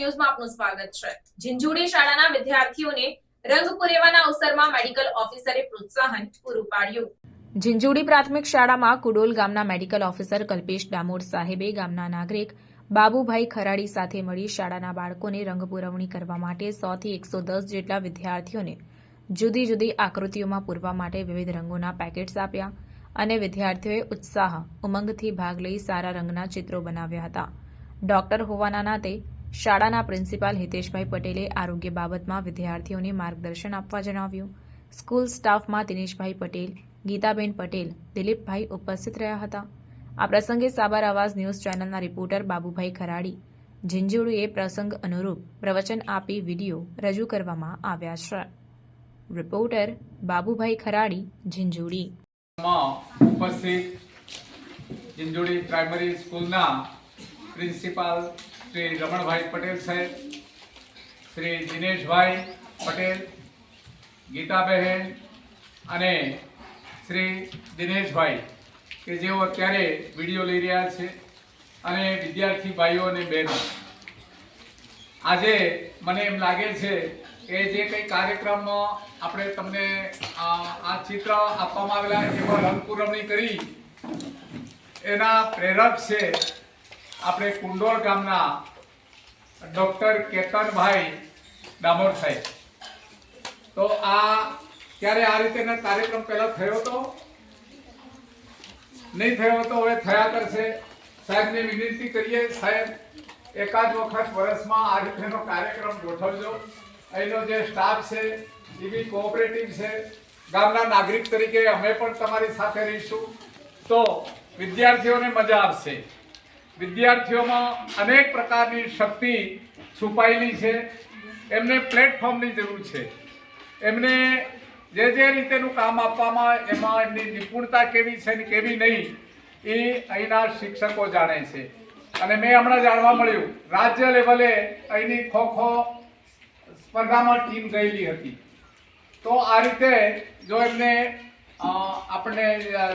ન્યૂઝમાં આપનું સ્વાગત છે। ઝીંઝુડી શાળાના વિદ્યાર્થીઓને રંગ પુરેવાના અવસરમાં મેડિકલ ઓફિસરે પ્રોત્સાહન પૂરું પાડ્યું। ઝીંઝુડી પ્રાથમિક શાળામાં કુડોલ ગામના મેડિકલ ઓફિસર કલ્પેશ ડામોર સાહેબે ગામના નાગરિક બાબુભાઈ ખરાડી સાથે મળી શાળાના બાળકોને રંગ પુરવણી કરવા માટે 100 થી 110 જેટલા વિદ્યાર્થીઓને જુદી જુદી આકૃતિઓમાં પૂરવા માટે વિવિધ રંગોના પેકેટ્સ આપ્યા અને વિદ્યાર્થીઓએ ઉત્સાહ ઉમંગથી ભાગ લઈ સારા રંગના ચિત્રો બનાવ્યા હતા। ડોક્ટર હોવાના નાતે શાળાના પ્રિન્સિપાલ હિતેશભાઈ પટેલે આરોગ્ય બાબતમાં વિદ્યાર્થીઓને માર્ગદર્શન આપવા જણાવ્યું। સ્કૂલ સ્ટાફમાં દિનેશભાઈ પટેલ, ગીતાબેન પટેલ, દિલીપભાઈ ઉપસ્થિત રહ્યા હતા। આ પ્રસંગે સાબર આવાજ ન્યૂઝ ચેનલના રિપોર્ટર બાબુભાઈ ખરાડી ઝીંઝુડીએ પ્રસંગ અનુરૂપ પ્રવચન આપી વિડીયો રજૂ કરવામાં આવ્યા છે। રિપોર્ટર બાબુભાઈ ખરાડી ઝીંઝુડી ઉપસ્થિત ઝીંઝુડી પ્રાઇમરી સ્કૂલના પ્રિન્સિપાલ શ્રી રમણભાઈ પટેલ સાહેબ, શ્રી દિનેશભાઈ પટેલ, ગીતાબહેન અને શ્રી દિનેશભાઈ કે જેઓ અત્યારે વિડીયો લઈ રહ્યા છે અને વિદ્યાર્થી ભાઈઓ અને બહેનો, આજે મને એમ લાગે છે કે જે કંઈ કાર્યક્રમમાં આપણે તમને આ ચિત્ર આપવામાં આવેલા એમાં રંગ પુરવણી કરી એના પ્રેરક છે આપણે કુંડોળ ગામના ડૉક્ટર કેતનભાઈ ડામોર સાહેબ। તો ત્યારે આ રીતેના કાર્યક્રમ પહેલા થયો હતો નહીં થયો હતો, હવે થયા કરશે। સાહેબને વિનંતી કરીએ, સાહેબ એકાદ વખત વર્ષમાં આ રીતેનો કાર્યક્રમ ગોઠવજો। અહીંનો જે સ્ટાફ છે એ બી કોઓપરેટિવ છે, ગામના નાગરિક તરીકે અમે પણ તમારી સાથે રહીશું તો વિદ્યાર્થીઓને મજા આવશે। વિદ્યાર્થીઓમાં અનેક પ્રકારની શક્તિ છુપાયેલી છે, એમને પ્લેટફોર્મની જરૂર છે। એમને જે રીતેનું કામ આપવામાં એમાં એમની નિપુણતા કેવી છે ને કેવી નહીં એ અહીંના શિક્ષકો જાણે છે। અને મેં હમણાં જાણવા મળ્યું રાજ્ય લેવલે અહીંની ખો-ખો સ્પર્ધામાં ટીમ ગયેલી હતી। તો આ રીતે જો એમને આપણે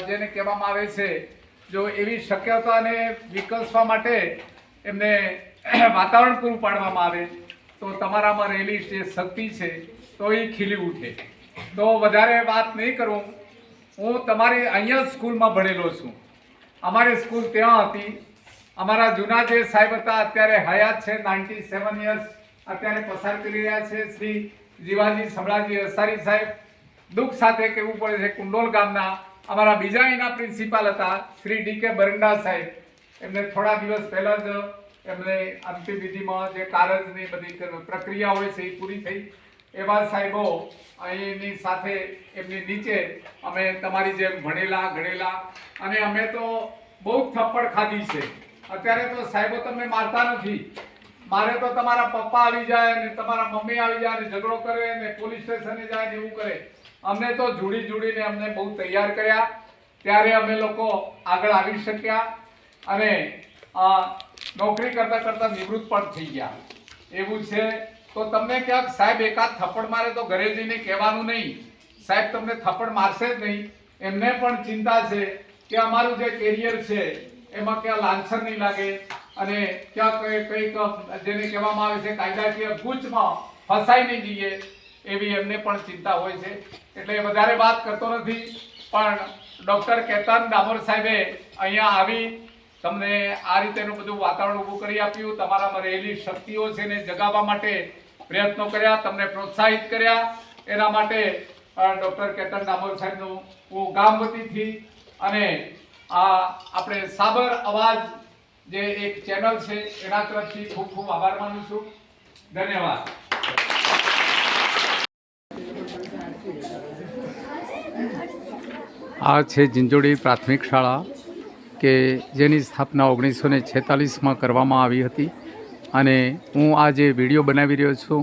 જેને કહેવામાં આવે છે જો એવી શક્યતાને વિકસવા માટે એમને વાતાવરણ પૂરું પાડવામાં આવે તો તમારામાં રહેલી જે શક્તિ છે તો એ ખીલી ઉઠે। તો વધારે વાત નહીં કરું, હું તમારી અહીંયા સ્કૂલમાં ભણેલો છું। અમારી સ્કૂલ ત્યાં હતી। અમારા જૂના જે સાહેબ હતા અત્યારે હયાત છે, 97 યર્સ અત્યારે પસાર કરી રહ્યા છે, શ્રી જીવાજી સમળાજી અસારી સાહેબ। દુઃખ સાથે કહેવું પડે છે કુંડોલ ગામના અમારા બીજા એના પ્રિન્સિપાલ હતા શ્રી ડી.કે. બરંડા સાહેબ। એમને થોડા દિવસ પહેલા જ એમને અંતિમ વિધિમાં જે કારજની બધી પ્રક્રિયા હોય છે એ પૂરી થઈ। એવા સાહેબો અહીંની સાથે એમની નીચે અમે તમારી જેમ ભણેલા ગણેલા અને અમે તો બહુ થપ્પડ ખાધી છે। અત્યારે તો સાહેબો તમને મારતા નથી, મારે તો તમારા પપ્પા આવી જાય ને તમારા મમ્મી આવી જાય ને ઝઘડો કરે ને પોલીસ સ્ટેશને જાય ને એવું કરે। અમને તો જોડીને અમને બહુ તૈયાર કર્યા, ત્યારે અમે લોકો આગળ આવી શક્યા અને નોકરી કરતા નિવૃત્ત પણ થઈ ગયા। એવું છે તો તમને ક્યાંક સાહેબ એકાદ થપ્પડ મારે તો ઘરે જઈને કહેવાનું નહીં, સાહેબ તમને થપ્પડ મારશે જ નહીં। એમને પણ ચિંતા છે કે અમારું જે કેરિયર છે એમાં ક્યાં લાંછન નહીં લાગે અને ક્યાં કંઈક જેને કહેવામાં આવે છે કાયદાકીય ગૂંચમાં ફસાઈ નહીં જઈએ એવી એમને પણ ચિંતા હોય છે। એટલે વધારે વાત કરતો નથી, પણ ડૉક્ટર કેતન ડામોર સાહેબે અહીંયા આવી તમને આ રીતેનું બધું વાતાવરણ ઊભું કરી આપ્યું, તમારામાં રહેલી શક્તિઓ છે ને જગાવવા માટે પ્રયત્નો કર્યા, તમને પ્રોત્સાહિત કર્યા। એના માટે ડૉક્ટર કેતન ડામોર સાહેબનું હું ગામ વતીથી અને આપણે સાબર અવાજ જે એક ચેનલ છે એના તરફથી ખૂબ ખૂબ આભાર માનું છું। ધન્યવાદ। આ છે ઝીંઝુડી પ્રાથમિક શાળા કે જેની સ્થાપના 1946માં કરવામાં આવી હતી અને હું આ જે વિડીયો બનાવી રહ્યો છું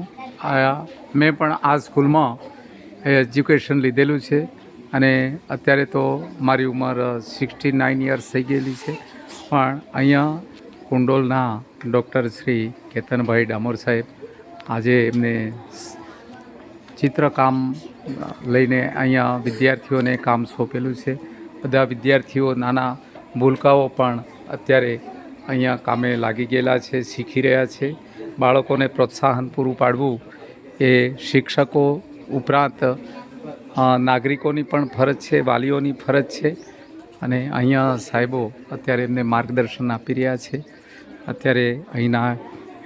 મેં પણ આ સ્કૂલમાં એજ્યુકેશન લીધેલું છે અને અત્યારે તો મારી ઉંમર 69 યર્સ થઈ ગયેલી છે। પણ અહીંયા કુંડોલના ડૉક્ટર શ્રી કેતનભાઈ ડામોર સાહેબ આજે એમને ચિત્રકામ લઈને અહીંયા વિદ્યાર્થીઓને કામ સોંપેલું છે। બધા વિદ્યાર્થીઓ નાના ભૂલકાઓ પણ અત્યારે અહીંયા કામે લાગી ગયેલા છે, શીખી રહ્યા છે। બાળકોને પ્રોત્સાહન પૂરું પાડવું એ શિક્ષકો ઉપરાંત નાગરિકોની પણ ફરજ છે, વાલીઓની ફરજ છે. અને અહીંયા સાહેબો અત્યારે એમને માર્ગદર્શન આપી રહ્યા છે. અત્યારે અહીંના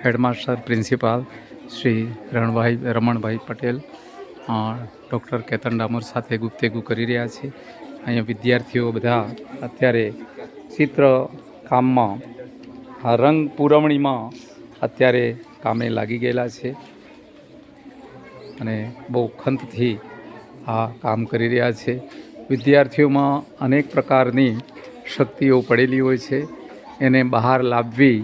headmaster principal Shri Ramanbhai Patel doctor Ketan Damor સાથે ગુપ્તેગુ કરી રહ્યા છે. અહીંયા વિદ્યાર્થીઓ બધા અત્યારે ચિત્ર કામમાં રંગ પૂરવણીમાં અત્યારે કામે લાગી ગયેલા છે અને બહુ ખંતથી આ કામ કરી રહ્યા છે. વિદ્યાર્થીઓમાં અનેક પ્રકારની શક્તિઓ પડેલી હોય છે, એને બહાર લાવવી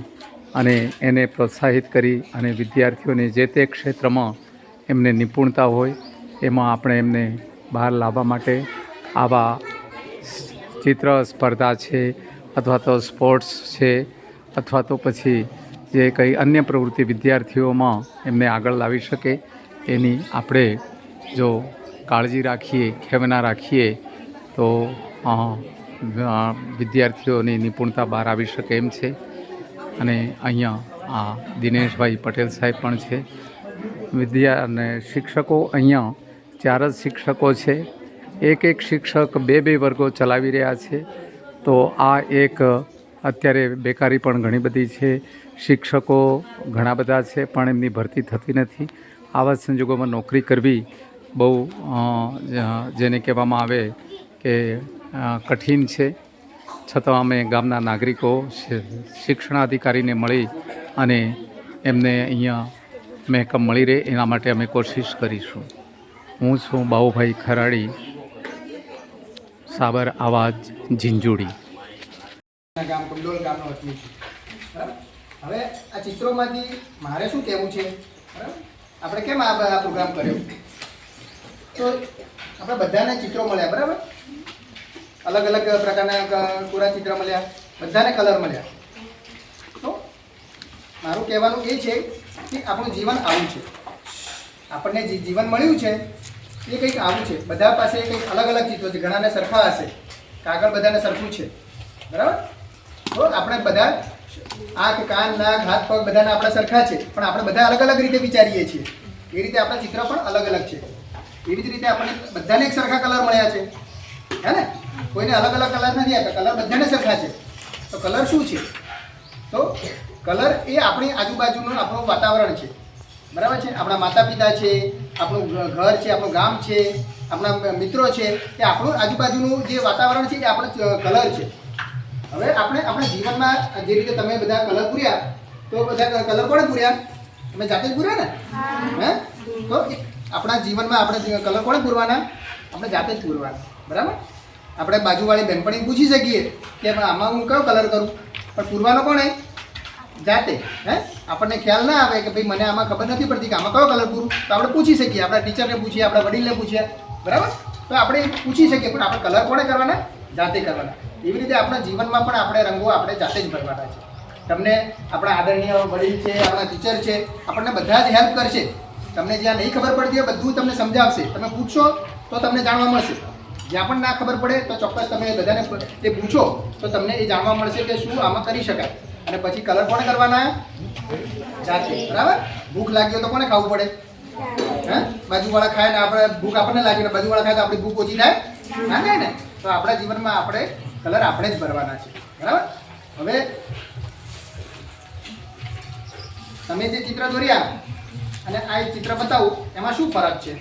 અને એને પ્રોત્સાહિત કરી અને વિદ્યાર્થીઓને જે તે ક્ષેત્રમાં એમને નિપુણતા હોય એમાં આપણે એમને બહાર લાવવા માટે આવા ચિત્ર સ્પર્ધા છે અથવા તો સ્પોર્ટ્સ છે અથવા તો પછી જે કંઈ અન્ય પ્રવૃત્તિ વિદ્યાર્થીઓમાં એમને આગળ લાવી શકે એની આપણે જો કાળજી રાખીએ, ખેવના રાખીએ તો વિદ્યાર્થીઓની નિપુણતા બહાર આવી શકે એમ છે. અને અહીંયા દિનેશભાઈ પટેલ સાહેબ પણ છે. અને શિક્ષકો અહીંયા 4 જ શિક્ષકો છે. એક શિક્ષક 2 વર્ગો ચલાવી રહ્યા છે. તો આ એક અત્યારે બેકારી પણ ઘણી બધી છે. શિક્ષકો ઘણા બધા છે પણ એમની ભરતી થતી નથી. આવા સંજોગોમાં નોકરી કરવી બહુ જેને કહેવામાં આવે કે કઠિન છે. છતાં અમે ગામના નાગરિકો શિક્ષણાધિકારીને મળી અને એમને અહીંયા મહેકમ મળી રહે એના માટે અમે કોશિશ કરીશું. હું છું બાઉભાઈ ખરાડી, સાબર આવાજ, ઝીંઝુડી. ગામ કુંડોલ ગામનો વતની છું. બરાબર. હવે આ ચિત્રોમાંથી મારે શું કહેવું છે, બરાબર, આપણે કેમ આ પ્રોગ્રામ કર્યો, તો આપણે બધાને ચિત્રો મળ્યા, બરાબર, અલગ અલગ પ્રકારના કોરા ચિત્ર મળ્યા, બધાને કલર મળ્યા. તો મારું કહેવાનું એ છે કે આપણું જીવન આવું છે, આપણને જે જીવન મળ્યું છે એ કંઈક આવું છે. બધા પાસે કંઈક અલગ અલગ ચિત્રો છે, ઘણાને સરખા હશે, કાગળ બધાને સરખું છે, બરાબર. તો આપણે બધા આંખ, કાન, નાક, હાથ, પગ બધાને આપણા સરખા છે, પણ આપણે બધા અલગ અલગ રીતે વિચારીએ છીએ. એ રીતે આપણા ચિત્ર પણ અલગ અલગ છે. એવી જ રીતે આપણને બધાને એક સરખા કલર મળ્યા છે, હે ને? કોઈને અલગ અલગ કલર નથી આપ્યા, કલર બધાને સરખા છે. તો કલર શું છે? તો કલર એ આપણી આજુબાજુનું આપણું વાતાવરણ છે, બરાબર છે. આપણા માતા પિતા છે, આપણું ઘર છે, આપણું ગામ છે, આપણા મિત્રો છે, એ આપણું આજુબાજુનું જે વાતાવરણ છે એ આપણું કલર છે. હવે આપણે આપણા જીવનમાં જે રીતે તમે બધા કલર પૂર્યા, તો બધા કલર કોણે પૂર્યા? તમે જાતે જ પૂર્યા ને? હે? તો આપણા જીવનમાં આપણે કલર કોણે પૂરવાના? આપણે જાતે જ પૂરવાના, બરાબર. આપણે બાજુવાળી બહેનપણી પૂછી શકીએ કે આમાં હું કયો કલર કરું, પણ પૂરવાનો કોણે? જાતે. હે? આપણને ખ્યાલ ના આવે કે ભાઈ મને આમાં ખબર નથી પડતી કે આમાં કયો કલર પૂરું, તો આપણે પૂછી શકીએ, આપણા ટીચરને પૂછીએ, આપણા વડીલને પૂછીએ, બરાબર. તો આપણે પૂછી શકીએ, પણ આપણે કલર કોણે કરવાના? જાતે કરવાના. એવી રીતે આપણા જીવનમાં પણ આપણે રંગો આપણે જાતે જ ભરવાના છે. તમને આપણા આદરણીય વડીલ છે, આપણા ટીચર છે, આપણને બધા જ હેલ્પ કરશે. તમને જ્યાં નહીં ખબર પડતી હોય બધું તમને સમજાવશે. તમે પૂછશો તો તમને જાણવા મળશે. જ્યાં પણ ના ખબર પડે તો ચોક્કસ તમે બધાને એ પૂછો તો તમને એ જાણવા મળશે કે શું આમાં કરી શકાય. અને પછી કલર કોણે કરવાના? જાતે, બરાબર. ભૂખ લાગી હોય તો કોને ખાવું પડે? હે? બાજુવાળા ખાય ને આપણે ભૂખ આપણને લાગી ને બાજુવાળા ખાય તો આપણી ભૂખ ઓછી થાય ના થાય ને? તો આપણા જીવનમાં આપણે કલર આપણે જ ભરવાના છે, બરાબર. હવે તમે જે ચિત્ર દોર્યા અને આ ચિત્ર બતાવું એમાં શું ફરક છે?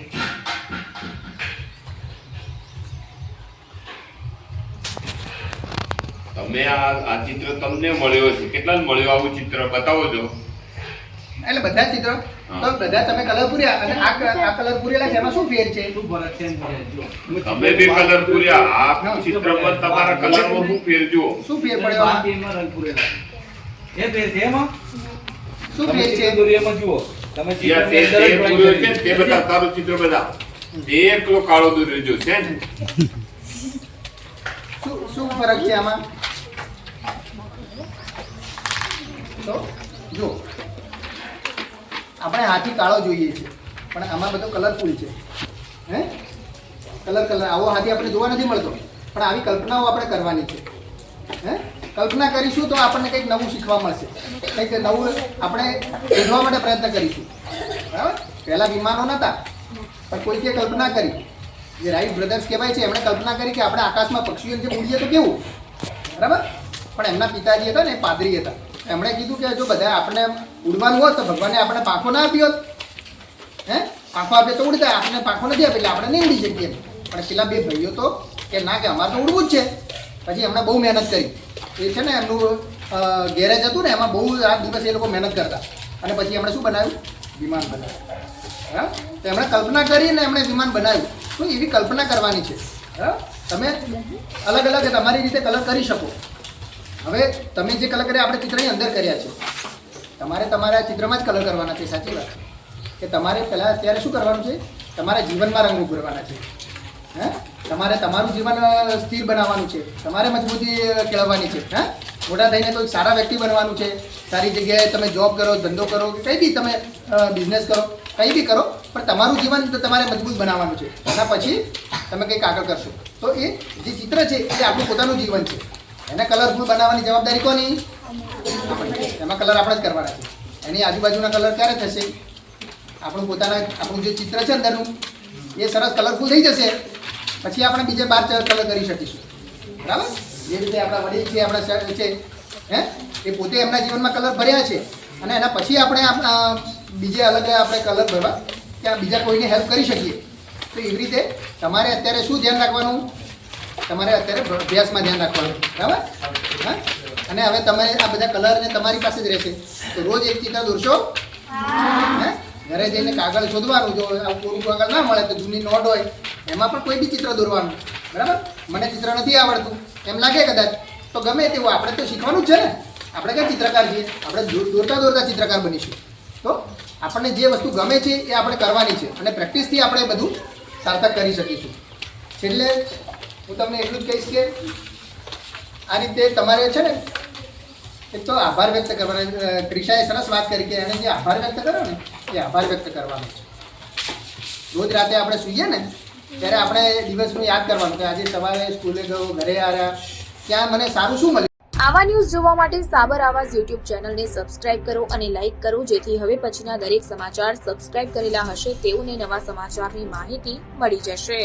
તમે આ ચિત્ર તમને મળ્યો છે, કેટલા મળ્યો આવું ચિત્ર બતાવો છો? એટલે બધા ચિત્રો તો બધા તમે કલર પૂર્યા અને આ કલર પૂરેલા છે, એમાં શું ફેર છે? શું ફરક છે? તમે બે કલર પૂર્યા, આ ચિત્ર પર તમારા કલરમાં શું ફેર જુઓ? શું ફેર પડ્યો? એમાં રંગ પૂરેલા એ ફેર છે. એમાં શું ફેર છે? દોરીયામાં જુઓ તમે જ્યાં તે પૂર્યો છે તે બધા તારું ચિત્ર બધા એકલો કાળો દોર્યો જો છે ને? શું ફરક છે આમાં? તો જો આપણે હાથી કાળો જોઈએ છે પણ આમાં બધો કલરફુલ છે. હે? કલર આવો હાથી આપણે જોવા નથી મળતો, પણ આવી કલ્પનાઓ આપણે કરવાની છે. હે? કલ્પના કરીશું તો આપણને કંઈક નવું શીખવા મળશે, કંઈક નવું આપણે શોધવા માટે પ્રયત્ન કરીશું. બરાબર? પહેલાં વિમાનો નહોતા, પણ કોઈકે કલ્પના કરી, જે રાઈટ બ્રધર્સ કહેવાય છે એમણે કલ્પના કરી કે આપણે આકાશમાં પક્ષીઓ જે ઉડીએ તો કેવું. બરાબર? પણ એમના પિતાજી હતા ને એ પાદરી હતા, એમણે કીધું કે જો બધા આપણે ઉડવાનું હોત તો ભગવાને આપણે પાંખો ના આપી હોત. પાંખો આપે તો ઉડતા, આપણને પાંખો નથી આપે એટલે આપણે નહીં ઉડી શકીએ. પણ પેલા બે ભાઈઓ તો કે ના, કે અમારે તો ઉડવું જ છે. પછી એમણે બહુ મહેનત કરી. એ છે ને એમનું ગેરેજ હતું ને, એમાં બહુ રાત દિવસ એ લોકો મહેનત કરતા, અને પછી એમણે શું બનાવ્યું? વિમાન બનાવ્યું. બરાબર? તો એમણે કલ્પના કરી ને એમણે વિમાન બનાવ્યું. તો એવી કલ્પના કરવાની છે. બરાબર? તમે અલગ અલગ તમારી રીતે કલર કરી શકો. હવે તમે જે કલર કર્યા આપણે ચિત્રની અંદર કર્યા છે, તમારે તમારા ચિત્રમાં જ કલર કરવાના છે. સાચી વાત કે તમારે પહેલાં અત્યારે શું કરવાનું છે? તમારા જીવનમાં રંગ ઉભરવાના છે. તમારે તમારું જીવન સ્થિર બનાવવાનું છે, તમારે મજબૂતી કેળવવાની છે. મોટા થઈને કોઈ સારા વ્યક્તિ બનવાનું છે, સારી જગ્યાએ તમે જોબ કરો, ધંધો કરો, કે કંઈ બી તમે બિઝનેસ કરો, કંઈ બી કરો, પણ તમારું જીવન તમારે મજબૂત બનાવવાનું છે. એના પછી તમે કંઈક આગળ કરશો. તો એ જે ચિત્ર છે એ આપણું પોતાનું જીવન છે. એને કલરફુલ બનાવવાની જવાબદારી કોની? એમાં કલર આપણે જ કરવાના છે. એની આજુબાજુના કલર ક્યારે થશે? આપણું જે ચિત્ર છે અંદરનું એ સરસ કલરફુલ થઈ જશે, પછી આપણે બીજે 12 કલર કરી શકીશું. બરાબર? જે રીતે આપણા વડીલ છે, આપણા સર છે, એ પોતે એમના જીવનમાં કલર ભર્યા છે, અને એના પછી આપણે બીજે અલગ આપણે કલર ભરવા ત્યાં બીજા કોઈને હેલ્પ કરી શકીએ. તો એવી રીતે તમારે અત્યારે શું ધ્યાન રાખવાનું? તમારે અત્યારે અભ્યાસમાં ધ્યાન રાખવાનું. બરાબર? અને હવે તમે આ બધા કલરને તમારી પાસે જ રહેશે, તો રોજ એક ચિત્ર દોરશો. ઘરે જઈને કાગળ શોધવાનું, જો કોરું કાગળ ના મળે તો જૂની નોટ હોય એમાં પણ કોઈ બી ચિત્ર દોરવાનું. બરાબર? મને ચિત્ર નથી આવડતું એમ લાગે કદાચ, તો ગમે તેવું આપણે તો શીખવાનું જ છે ને. આપણે કઈ ચિત્રકાર છીએ? આપણે દોરતા દોરતા ચિત્રકાર બનીશું. તો આપણને જે વસ્તુ ગમે છે એ આપણે કરવાની છે, અને પ્રેક્ટિસથી આપણે બધું સાર્થક કરી શકીશું. છેલ્લે હું તમને એટલું જ કહીશ કે આ રીતે તમારે છે ને એક તો આભાર વ્યક્ત કરવાનો. ક્રિશાએ સરસ વાત કરી કે એણે જે આભાર વ્યક્ત કર્યો ને એ આભાર વ્યક્ત કરવાનો છે. રોજ રાતે આપણે સૂઈએ ને ત્યારે આપણે દિવસનું યાદ કરવાનું કે આજે સવારે સ્કૂલે ગયો, ઘરે આવ્યા, ત્યાં મને સારું શું મળ્યું. આવા ન્યૂઝ જોવા માટે સાબર આવાઝ યુટ્યુબ ચેનલને સબસ્ક્રાઇબ કરો અને લાઇક કરો, જેથી હવે પછીના દરેક સમાચાર સબસ્ક્રાઇબ કરેલા હશે તેઓને નવા સમાચારની માહિતી મળી જશે.